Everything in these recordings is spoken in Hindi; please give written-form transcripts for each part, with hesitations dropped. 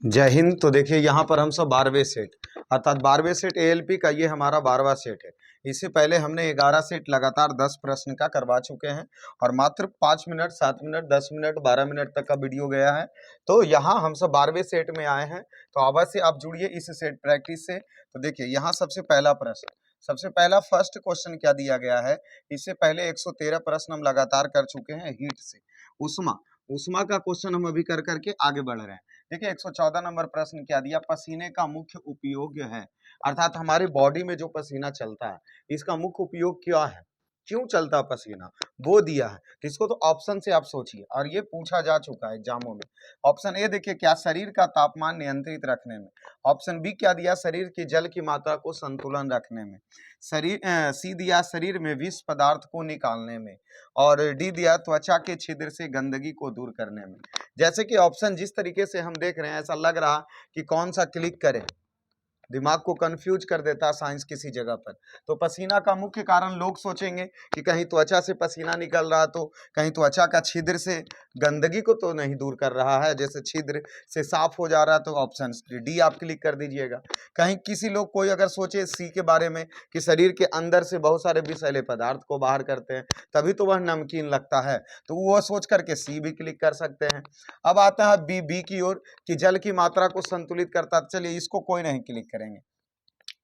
जय हिंद। तो देखिए यहाँ पर हम सब 12वें सेट अर्थात 12वें सेट एएलपी का ये हमारा 12वां सेट है। इससे पहले हमने 11 सेट लगातार 10 प्रश्न का करवा चुके हैं और मात्र 5 मिनट 7 मिनट 10 मिनट 12 मिनट तक का वीडियो गया है। तो यहाँ हम सब 12वें सेट में आए हैं, तो अवश्य आप जुड़िए इस सेट प्रैक्टिस से। तो देखिए यहाँ सबसे पहला प्रश्न, सबसे पहला फर्स्ट क्वेश्चन क्या दिया गया है। इससे पहले 113 प्रश्न हम लगातार कर चुके हैं हीट से। उष्मा उष्मा का क्वेश्चन हम अभी कर करके आगे बढ़ रहे हैं। देखिए 114 नंबर प्रश्न क्या दिया, पसीने का मुख्य उपयोग है, अर्थात हमारी बॉडी में जो पसीना चलता है इसका मुख्य उपयोग क्या है, क्यों चलता है पसीना, वो दिया है। तो इसको तो ऑप्शन से आप सोचिए, और ये पूछा जा चुका है एग्जामों में। ऑप्शन ए देखिए, क्या शरीर का तापमान नियंत्रित रखने में। ऑप्शन बी क्या दिया, शरीर की जल की मात्रा को संतुलन रखने में। सी दिया, शरीर में विष पदार्थ को निकालने में। और डी दिया, त्वचा के छिद्र से गंदगी को दूर करने में। जैसे कि ऑप्शन जिस तरीके से हम देख रहे हैं, ऐसा लग रहा कि कौन सा क्लिक करें, दिमाग को कंफ्यूज कर देता है साइंस किसी जगह पर। तो पसीना का मुख्य कारण लोग सोचेंगे कि कहीं त्वचा से पसीना निकल रहा, तो कहीं त्वचा का छिद्र से गंदगी को तो नहीं दूर कर रहा है, जैसे छिद्र से साफ हो जा रहा है, तो ऑप्शन डी आप क्लिक कर दीजिएगा। कहीं किसी लोग कोई अगर सोचे सी के बारे में कि शरीर के अंदर से बहुत सारे विषैले पदार्थ को बाहर करते हैं तभी तो वह नमकीन लगता है, तो वो सोच करके सी भी क्लिक कर सकते हैं। अब आता है बी की ओर कि जल की मात्रा को संतुलित करता। चलिए इसको कोई नहीं क्लिक करेंगे।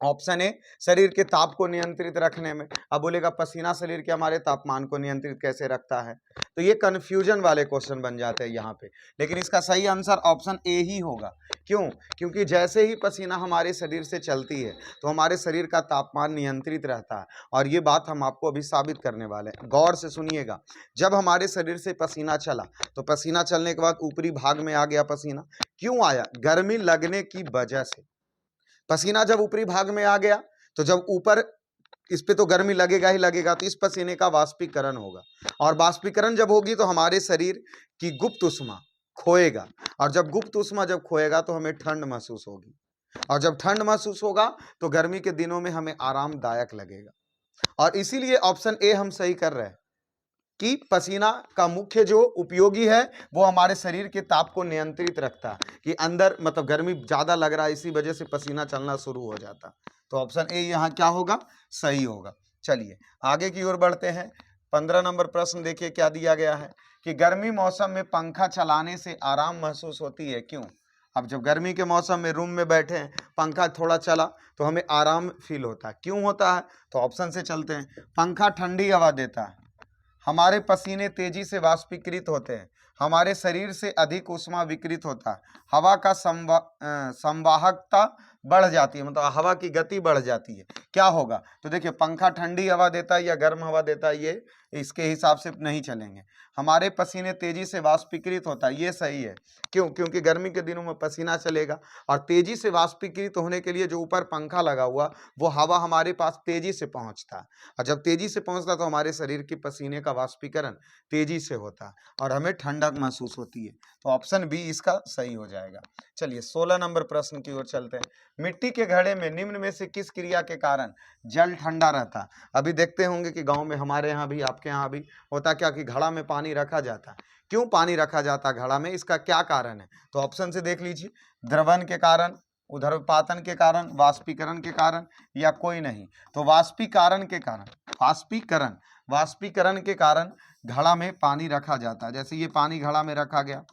ऑप्शन ए, शरीर के ताप को नियंत्रित रखने में। अब बोलेगा पसीना शरीर के हमारे तापमान को नियंत्रित कैसे रखता है, तो ये कंफ्यूजन वाले क्वेश्चन बन जाते हैं यहाँ पे। लेकिन इसका सही आंसर ऑप्शन ए ही होगा। क्यों? क्योंकि जैसे ही पसीना हमारे शरीर से चलती है तो हमारे शरीर का तापमान नियंत्रित रहता है, और ये बात हम आपको अभी साबित करने वाले हैं। गौर से सुनिएगा, जब हमारे शरीर से पसीना चला तो पसीना चलने के बाद ऊपरी भाग में आ गया पसीना। क्यों आया? गर्मी लगने की वजह से। पसीना जब ऊपरी भाग में आ गया तो जब ऊपर इस पे तो गर्मी लगेगा ही लगेगा, तो इस पसीने का वाष्पीकरण होगा, और वाष्पीकरण जब होगी तो हमारे शरीर की गुप्त उष्मा खोएगा, और जब गुप्त उष्मा जब खोएगा तो हमें ठंड महसूस होगी, और जब ठंड महसूस होगा तो गर्मी के दिनों में हमें आरामदायक लगेगा। और इसीलिए ऑप्शन ए हम सही कर रहे हैं कि पसीना का मुख्य जो उपयोगी है वो हमारे शरीर के ताप को नियंत्रित रखता है, कि अंदर मतलब गर्मी ज्यादा लग रहा है इसी वजह से पसीना चलना शुरू हो जाता। तो ऑप्शन ए यहाँ क्या होगा, सही होगा। चलिए आगे की ओर बढ़ते हैं। 15 नंबर प्रश्न देखिए क्या दिया गया है कि गर्मी मौसम में पंखा चलाने से आराम महसूस होती है, क्यों? अब जब गर्मी के मौसम में रूम में बैठे हैं, पंखा थोड़ा चला तो हमें आराम फील होता है। क्यों होता है? तो ऑप्शन से चलते हैं। पंखा ठंडी हवा देता है, हमारे पसीने तेजी से वाष्पीकृत होते हैं, हमारे शरीर से अधिक ऊष्मा विकृत होता है, हवा का संवाहकता बढ़ जाती है, मतलब हवा की गति बढ़ जाती है। क्या होगा? तो देखिए पंखा ठंडी हवा देता है या गर्म हवा देता है, ये इसके हिसाब से नहीं चलेंगे। हमारे पसीने तेजी से वाष्पीकृत होता है, ये सही है। क्यों? क्योंकि गर्मी के दिनों में पसीना चलेगा, और तेजी से वाष्पीकृत होने के लिए जो ऊपर पंखा लगा हुआ वो हवा हमारे पास तेजी से पहुंचता है, और जब तेजी से पहुंचता तो हमारे शरीर के पसीने का वाष्पीकरण तेजी से होता है और हमें ठंडक महसूस होती है। तो ऑप्शन बी इसका सही हो जाएगा। चलिए 16 नंबर प्रश्न की ओर चलते हैं। मिट्टी के घड़े में निम्न में से किस क्रिया के कारण जल ठंडा रहता है? अभी देखते होंगे कि गांव में, हमारे यहाँ भी, आपके यहाँ भी होता क्या कि घड़ा में पानी रखा जाता है। क्यों पानी रखा जाता है घड़ा में, इसका क्या कारण है? तो ऑप्शन से देख लीजिए, द्रवण के कारण, ऊर्ध्वपातन के कारण, वाष्पीकरण के कारण, या कोई नहीं। तो वाष्पीकरण के कारण, वाष्पीकरण के कारण घड़ा में पानी रखा जाता है। जैसे ये पानी घड़ा में रखा गया,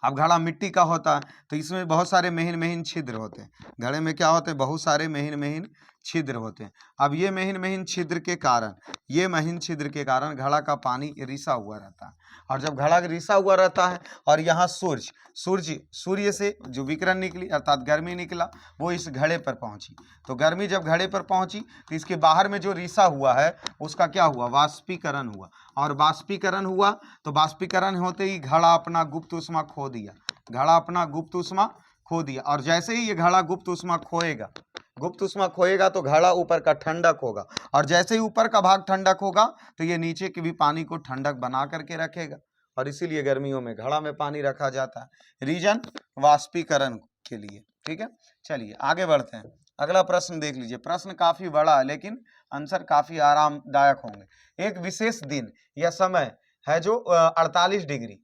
अब घड़ा मिट्टी का होता है तो इसमें बहुत सारे महीन महीन छिद्र होते हैं। घड़े में क्या होते हैं? बहुत सारे महीन महीन छिद्र होते हैं। अब ये महीन महीन छिद्र के कारण, ये महीन छिद्र के कारण घड़ा का पानी रिसा हुआ रहता है, और जब घड़ा रिसा हुआ रहता है और यहाँ सूर्य से जो विकिरण निकली अर्थात गर्मी निकला वो इस घड़े पर पहुंची, तो गर्मी जब घड़े पर पहुंची तो इसके बाहर में जो रिसा हुआ है उसका क्या हुआ? वाष्पीकरण हुआ, और वाष्पीकरण हुआ तो वाष्पीकरण होते ही घड़ा अपना गुप्त उष्मा खो दिया, घड़ा अपना गुप्त उष्मा खो दिया। और जैसे ही ये घड़ा गुप्त उष्मा खोएगा तो घड़ा ऊपर का ठंडक होगा, और जैसे ही ऊपर का भाग ठंडक होगा तो ये नीचे के भी पानी को ठंडक बना करके रखेगा, और इसीलिए गर्मियों में घड़ा में पानी रखा जाता है। रीजन वाष्पीकरण के लिए। ठीक है, चलिए आगे बढ़ते हैं। अगला प्रश्न देख लीजिए। प्रश्न काफी बड़ा है लेकिन आंसर काफी आरामदायक होंगे। एक विशेष दिन या समय है जो 48 डिग्री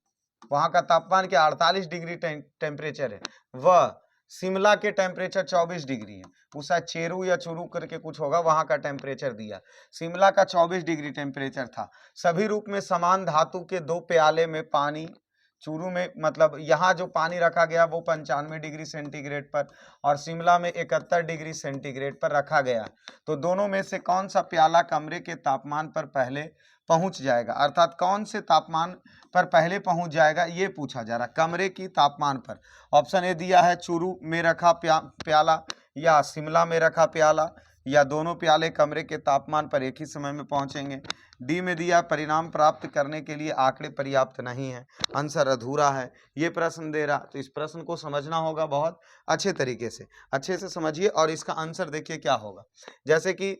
वहां का तापमान क्या 48 डिग्री टेम्परेचर है, वह शिमला के टेम्परेचर 24 डिग्री है। उसा चेरू या चुरू करके कुछ होगा, वहां का टेम्परेचर दिया, शिमला का 24 डिग्री टेम्परेचर था। सभी रूप में समान धातु के 2 प्याले में पानी, चूरू में मतलब यहाँ जो पानी रखा गया वो 95 डिग्री सेंटीग्रेड पर और शिमला में 71 डिग्री सेंटीग्रेड पर रखा गया। तो दोनों में से कौन सा प्याला कमरे के तापमान पर पहले पहुंच जाएगा, अर्थात कौन से तापमान पर पहले पहुंच जाएगा ये पूछा जा रहा, कमरे की तापमान पर। ऑप्शन ए दिया है चूरू में रखा प्याला या शिमला में रखा प्याला या दोनों प्याले कमरे के तापमान पर एक ही समय में पहुंचेंगे। डी में दिया परिणाम प्राप्त करने के लिए आंकड़े पर्याप्त नहीं है, आंसर अधूरा है। ये प्रश्न दे रहा, तो इस प्रश्न को समझना होगा बहुत अच्छे तरीके से, अच्छे से समझिए और इसका आंसर देखिए क्या होगा। जैसे कि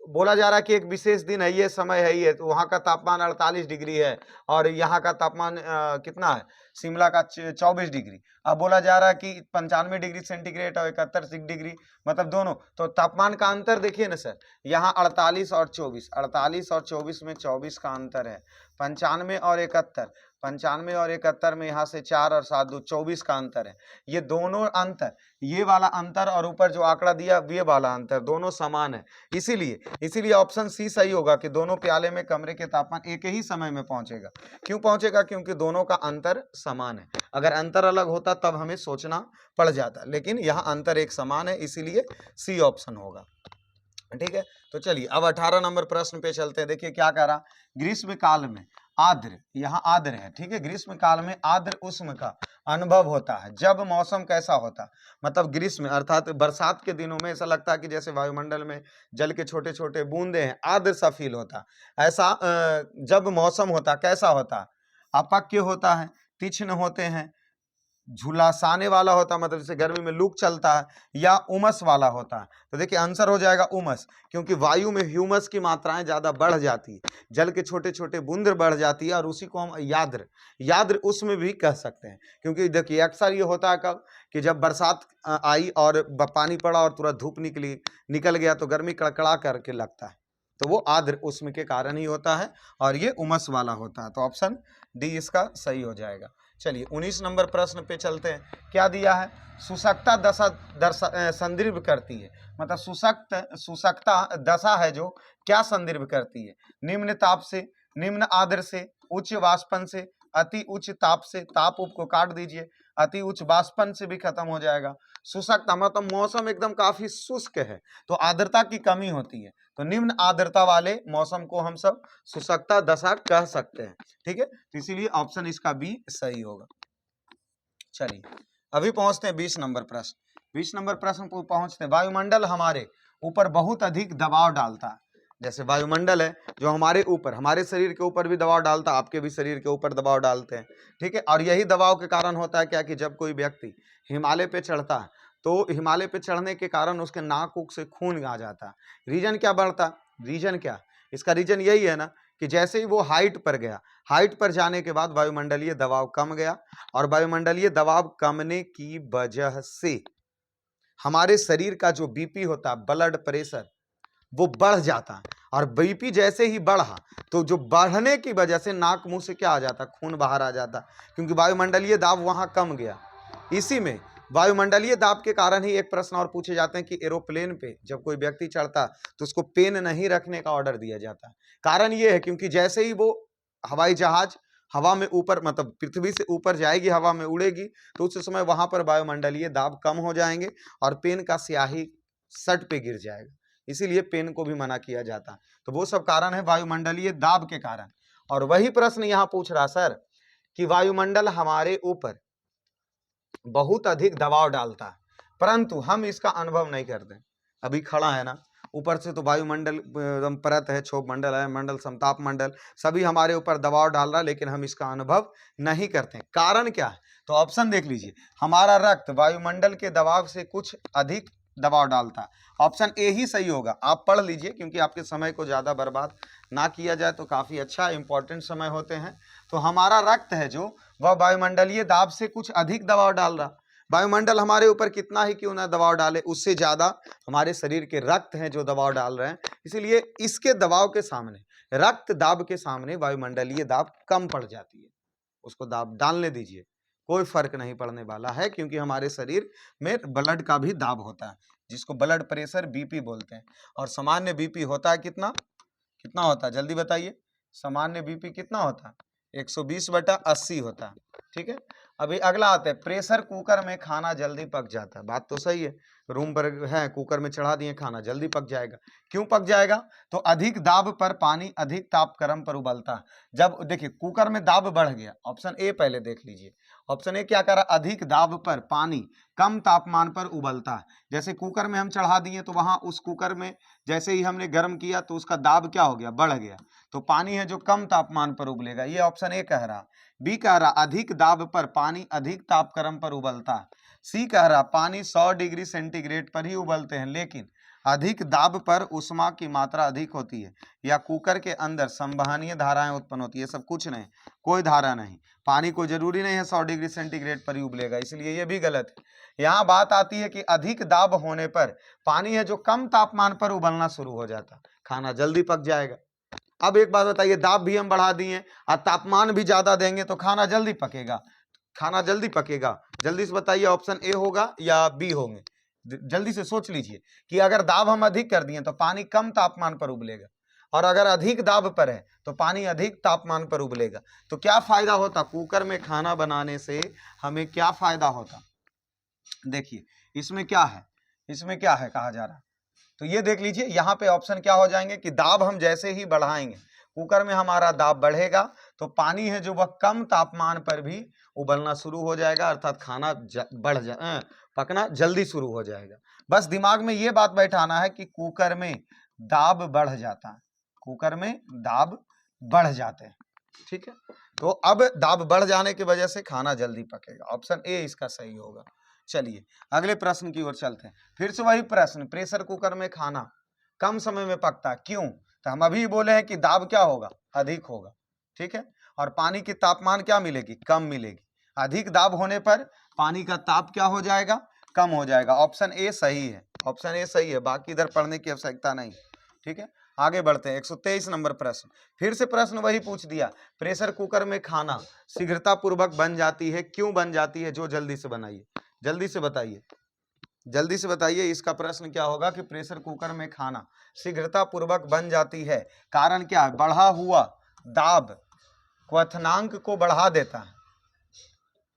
बोला जा रहा है कि एक विशेष दिन है, ये समय है, ये तो वहाँ का तापमान 48 डिग्री है और यहाँ का तापमान कितना है, शिमला का 24 डिग्री। अब बोला जा रहा है कि 95 डिग्री सेंटीग्रेड और 71 डिग्री, मतलब दोनों, तो तापमान का अंतर देखिए ना सर, यहाँ 48 और 24, 48 और 24 में 24 का अंतर है, 95 और 71, 95 और 71 में यहाँ से 4 और 7 2 24 का अंतर है। ये दोनों अंतर, ये वाला अंतर और ऊपर जो आंकड़ा दिया ये वाला अंतर, दोनों समान है। इसीलिए ऑप्शन सी सही होगा कि दोनों प्याले में कमरे के तापमान एक ही समय में पहुंचेगा। क्यों पहुंचेगा, क्योंकि दोनों का अंतर समान है। अगर अंतर अलग होता तब हमें सोचना पड़ जाता, लेकिन यहाँ अंतर एक समान है, इसीलिए सी ऑप्शन होगा। ठीक है, तो चलिए अब 18 नंबर प्रश्न पे चलते हैं। देखिए क्या कह रहा, ग्रीष्म काल में आर्द्र, यहाँ आर्द्र है, ठीक है, ग्रीष्म काल में आर्द्र उष्ण का अनुभव होता है जब मौसम कैसा होता, मतलब ग्रीष्म अर्थात बरसात के दिनों में ऐसा लगता है कि जैसे वायुमंडल में जल के छोटे छोटे बूंदे हैं, आर्द्र सा फील होता। ऐसा जब मौसम होता कैसा होता, अपक्य होता है, तीक्ष्ण होते हैं, झुलासाने वाला होता, मतलब जैसे गर्मी में लू चलता है, या उमस वाला होता है। तो देखिए आंसर हो जाएगा उमस, क्योंकि वायु में ह्यूमस की मात्राएं ज्यादा बढ़ जाती है, जल के छोटे छोटे बूंद बढ़ जाती है और उसी को हम याद्र उसमें भी कह सकते हैं। क्योंकि देखिए अक्सर ये होता है कब कि जब बरसात आई और पानी पड़ा और तुरंत धूप निकल गया तो गर्मी कड़कड़ा करके लगता है, तो वो आर्द्र उष्ण के कारण ही होता है और ये उमस वाला होता है। तो ऑप्शन डी इसका सही हो जाएगा। चलिए 19 नंबर प्रश्न पे चलते हैं। क्या दिया है, सुषकता दशा संदर्भ करती है, मतलब सुषकता दशा है जो क्या संदर्भ करती है, निम्न ताप से, निम्न आर्द्र से, उच्च वाष्पन से, अति उच्च ताप से, ताप उप को काट दीजिए, अति उच्च वाष्पन से भी खत्म हो जाएगा। शुष्कता मतलब मौसम एकदम काफी शुष्क है तो आर्द्रता की कमी होती है, तो निम्न आर्द्रता वाले मौसम को हम सब शुष्कता दशा कह सकते हैं। ठीक है, तो इसीलिए ऑप्शन इसका बी सही होगा। चलिए अभी पहुंचते हैं 20 नंबर प्रश्न। 20 नंबर प्रश्न को पहुंचते हैं। वायुमंडल हमारे ऊपर बहुत अधिक दबाव डालता है, जैसे वायुमंडल है जो हमारे ऊपर, हमारे शरीर के ऊपर भी दबाव डालता है, आपके भी शरीर के ऊपर दबाव डालते हैं। ठीक है, और यही दबाव के कारण होता है क्या कि जब कोई व्यक्ति हिमालय पे चढ़ता है तो हिमालय पे चढ़ने के कारण उसके नाक उक से खून आ जाता है। रीजन क्या बढ़ता, रीजन क्या, इसका रीजन यही है ना कि जैसे ही वो हाइट पर गया, हाइट पर जाने के बाद वायुमंडलीय दबाव कम गया और वायुमंडलीय दबाव कमने की वजह से हमारे शरीर का जो बीपी होता है, ब्लड प्रेशर, वो बढ़ जाता है। और बीपी जैसे ही बढ़ा तो जो बढ़ने की वजह से नाक मुंह से क्या आ जाता, खून बाहर आ जाता, क्योंकि वायुमंडलीय दाब वहां कम गया। इसी में वायुमंडलीय दाब के कारण ही एक प्रश्न और पूछे जाते हैं कि एरोप्लेन पे जब कोई व्यक्ति चढ़ता तो उसको पेन नहीं रखने का ऑर्डर दिया जाता है। कारण ये है क्योंकि जैसे ही वो हवाई जहाज हवा में ऊपर, मतलब पृथ्वी से ऊपर जाएगी, हवा में उड़ेगी, तो उस समय वहां पर वायुमंडलीय दाब कम हो जाएंगे और पेन का स्याही सट पे गिर जाएगा, इसीलिए पेन को भी मना किया जाता है। तो वो सब कारण है वायुमंडलीय दाब के कारण। और वही प्रश्न यहाँ पूछ रहा सर कि वायुमंडल हमारे ऊपर बहुत अधिक दबाव डालता है परंतु हम इसका अनुभव नहीं करते। अभी खड़ा है ना ऊपर से, तो वायुमंडल एकदम परत है, क्षोभ मंडल है, मंडल समताप मंडल, सभी हमारे ऊपर दबाव डाल रहा है लेकिन हम इसका अनुभव नहीं करते। कारण क्या है, तो ऑप्शन देख लीजिए, हमारा रक्त वायुमंडल के दबाव से कुछ अधिक दबाव डालता है। ऑप्शन ए ही सही होगा, आप पढ़ लीजिए क्योंकि आपके समय को ज्यादा बर्बाद ना किया जाए तो काफी अच्छा, इंपॉर्टेंट समय होते हैं। तो हमारा रक्त है जो वह वायुमंडलीय दाब से कुछ अधिक दबाव डाल रहा, वायुमंडल हमारे ऊपर कितना ही क्यों ना दबाव डाले, उससे ज्यादा हमारे शरीर के रक्त हैं जो दबाव डाल रहे हैं, इसीलिए इसके दबाव के सामने, रक्त दाब के सामने वायुमंडलीय दाब कम पड़ जाती है। उसको दाब डालने दीजिए, कोई फर्क नहीं पड़ने वाला है, क्योंकि हमारे शरीर में ब्लड का भी दाब होता है, जिसको ब्लड प्रेशर बीपी बोलते हैं। और सामान्य बीपी होता है कितना, कितना होता है जल्दी बताइए, सामान्य बीपी कितना होता है 120/80 होता है। ठीक है, अभी अगला आता है, प्रेशर कुकर में खाना जल्दी पक जाता है। बात तो सही है, रूम पर है, कुकर में चढ़ा दिए खाना, जल्दी पक जाएगा। क्यों पक जाएगा, तो अधिक दाब पर पानी अधिक तापक्रम पर उबलता है। जब देखिए कुकर में दाब बढ़ गया, ऑप्शन ए पहले देख लीजिए, ऑप्शन ए क्या कह रहा, अधिक दाब पर पानी कम तापमान पर उबलता है। जैसे कुकर में हम चढ़ा दिए तो वहां उस कुकर में जैसे ही हमने गर्म किया तो उसका दाब क्या हो गया, बढ़ गया, तो पानी है जो कम तापमान पर उबलेगा। ये ऑप्शन ए कह रहा। बी कह रहा अधिक दाब पर पानी अधिक तापक्रम पर उबलता है। सी कह रहा पानी 100 डिग्री सेंटीग्रेड पर ही उबलते हैं, लेकिन अधिक दाब पर उष्मा की मात्रा अधिक होती है, या कुकर के अंदर संवहनीय धाराएं उत्पन्न होती है। सब कुछ नहीं, कोई धारा नहीं, पानी को जरूरी नहीं है 100 डिग्री सेंटीग्रेड पर ही उबलेगा, इसलिए ये भी गलत है। यहाँ बात आती है कि अधिक दाब होने पर पानी है जो कम तापमान पर उबलना शुरू हो जाता, खाना जल्दी पक जाएगा। अब एक बात बताइए, दाब भी हम बढ़ा दिए और तापमान भी ज्यादा देंगे तो खाना जल्दी पकेगा, खाना जल्दी पकेगा, जल्दी से बताइए ऑप्शन ए होगा या बी होंगे, जल्दी से सोच लीजिए कि अगर दाब हम अधिक कर दिए तो पानी कम तापमान पर उबलेगा, और अगर अधिक दाब पर है तो पानी अधिक तापमान पर उबलेगा। तो क्या फायदा होता, कुकर में खाना बनाने से हमें क्या फायदा होता, देखिए इसमें क्या है, इसमें क्या है कहा जा रहा, तो ये देख लीजिए यहाँ पे ऑप्शन क्या हो जाएंगे कि दाब हम जैसे ही बढ़ाएंगे, कुकर में हमारा दाब बढ़ेगा तो पानी है जो वह कम तापमान पर भी उबलना शुरू हो जाएगा, अर्थात खाना पकना जल्दी शुरू हो जाएगा। बस दिमाग में ये बात बैठाना है कि कुकर में दाब बढ़ जाता है, कुकर में दाब बढ़ जाते हैं। ठीक है, तो अब दाब बढ़ जाने की वजह से खाना जल्दी पकेगा, ऑप्शन ए इसका सही होगा। चलिए अगले प्रश्न की ओर चलते हैं। फिर से वही प्रश्न, प्रेशर कुकर में खाना कम समय में पकता है, क्यों, तो हम अभी बोले हैं कि दाब क्या होगा, अधिक होगा। ठीक है, और पानी की तापमान क्या मिलेगी, कम मिलेगी। अधिक दाब होने पर पानी का ताप क्या हो जाएगा, कम हो जाएगा। ऑप्शन ए सही है, ऑप्शन ए सही है, बाकी इधर पढ़ने की आवश्यकता नहीं। ठीक है, आगे बढ़ते हैं। 123 नंबर प्रश्न, फिर से प्रश्न वही पूछ दिया, प्रेशर कुकर में खाना शीघ्रता पूर्वक बन जाती है, क्यों बन जाती है, जो जल्दी से बनाइए, जल्दी से बताइए, जल्दी से बताइए। इसका प्रश्न क्या होगा कि प्रेशर कुकर में खाना शीघ्रता पूर्वक बन जाती है, कारण क्या है, बढ़ा हुआ दाब क्वथनांक को बढ़ा देता है,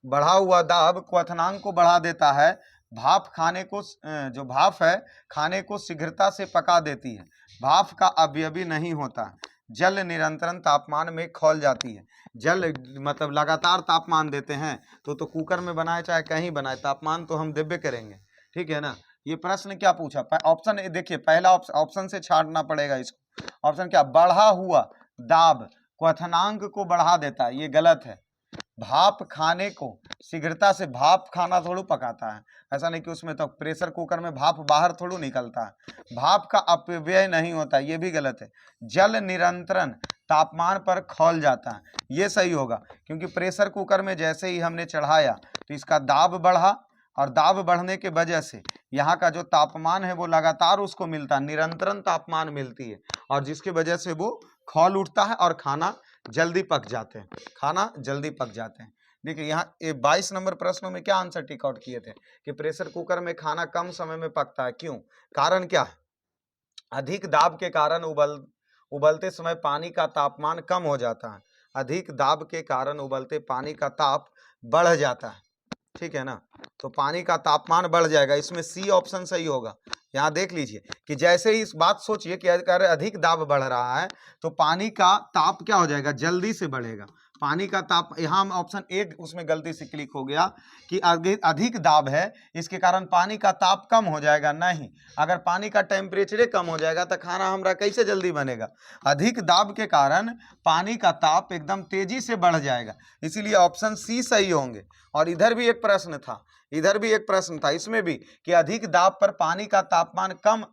बढ़ा हुआ दाब क्वथनांक को बढ़ा देता है। भाप खाने को, जो भाप है खाने को शीघ्रता से पका देती है, भाप का अवयवी नहीं होता, जल निरंतर तापमान में खौल जाती है। जल मतलब लगातार तापमान देते हैं, तो कुकर में बनाए चाहे कहीं बनाए तापमान तो हम देबे करेंगे। ठीक है ना, ये प्रश्न क्या पूछा, ऑप्शन देखिए, पहला ऑप्शन से छांटना पड़ेगा इसको। ऑप्शन क्या, बढ़ा हुआ दाब क्वथनांक को बढ़ा देता है, ये गलत है। भाप खाने को शीघ्रता से, भाप खाना थोड़ा पकाता है, ऐसा नहीं कि उसमें तो प्रेशर कुकर में भाप बाहर थोड़ा निकलता है, भाप का अपव्यय नहीं होता, ये भी गलत है। जल निरंतर तापमान पर खौल जाता है, ये सही होगा, क्योंकि प्रेशर कुकर में जैसे ही हमने चढ़ाया तो इसका दाब बढ़ा, और दाब बढ़ने के वजह से यहाँ का जो तापमान है वो लगातार उसको मिलता है, निरंतर तापमान मिलती है, और जिसकी वजह से वो खौल उठता है और खाना जल्दी पक जाते हैं, खाना जल्दी पक जाते हैं। देखिए यहाँ 22 नंबर प्रश्नों में क्या आंसर टिक आउट किए थे कि प्रेशर कुकर में खाना कम समय में पकता है, क्यों, कारण क्या है, अधिक दाब के कारण उबलते समय पानी का तापमान कम हो जाता है, अधिक दाब के कारण उबलते पानी का ताप बढ़ जाता है। ठीक है ना, तो पानी का तापमान बढ़ जाएगा, इसमें सी ऑप्शन सही होगा। यहाँ देख लीजिए कि जैसे ही इस बात सोचिए कि अगर अधिक दाब बढ़ रहा है तो पानी का ताप क्या हो जाएगा, जल्दी से बढ़ेगा, पानी का ताप। यहाँ ऑप्शन एक उसमें गलती से क्लिक हो गया कि अधिक दाब है इसके कारण पानी का ताप कम हो जाएगा, नहीं, अगर पानी का टेम्परेचर कम हो जाएगा तो खाना हमारा कैसे जल्दी बनेगा, अधिक दाब के कारण पानी का ताप एकदम तेजी से बढ़ जाएगा, इसीलिए ऑप्शन सी सही होंगे। और इधर भी एक प्रश्न था, इधर भी एक प्रश्न था, इसमें भी कि अधिक दाब पर पानी का तापमान कम,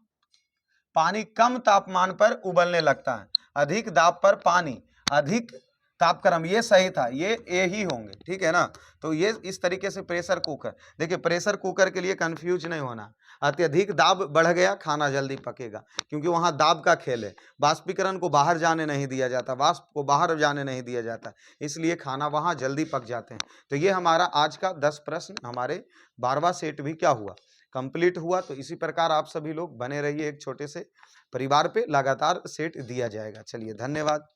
पानी कम तापमान पर उबलने लगता है, अधिक दाब पर पानी अधिक तापक्रम, ये सही था, ये ए ही होंगे, ठीक है ना। तो ये इस तरीके से प्रेशर कुकर, देखिए प्रेशर कुकर के लिए कंफ्यूज नहीं होना, अत्यधिक दाब बढ़ गया खाना जल्दी पकेगा, क्योंकि वहां दाब का खेल है, वाष्पीकरण को बाहर जाने नहीं दिया जाता, वाष्प को बाहर जाने नहीं दिया जाता, इसलिए खाना वहां जल्दी पक जाते हैं। तो ये हमारा आज का 10 प्रश्न, हमारे 12वां सेट भी क्या हुआ, कंप्लीट हुआ। तो इसी प्रकार आप सभी लोग बने रहिए, एक छोटे से परिवार पे लगातार सेट दिया जाएगा। चलिए धन्यवाद।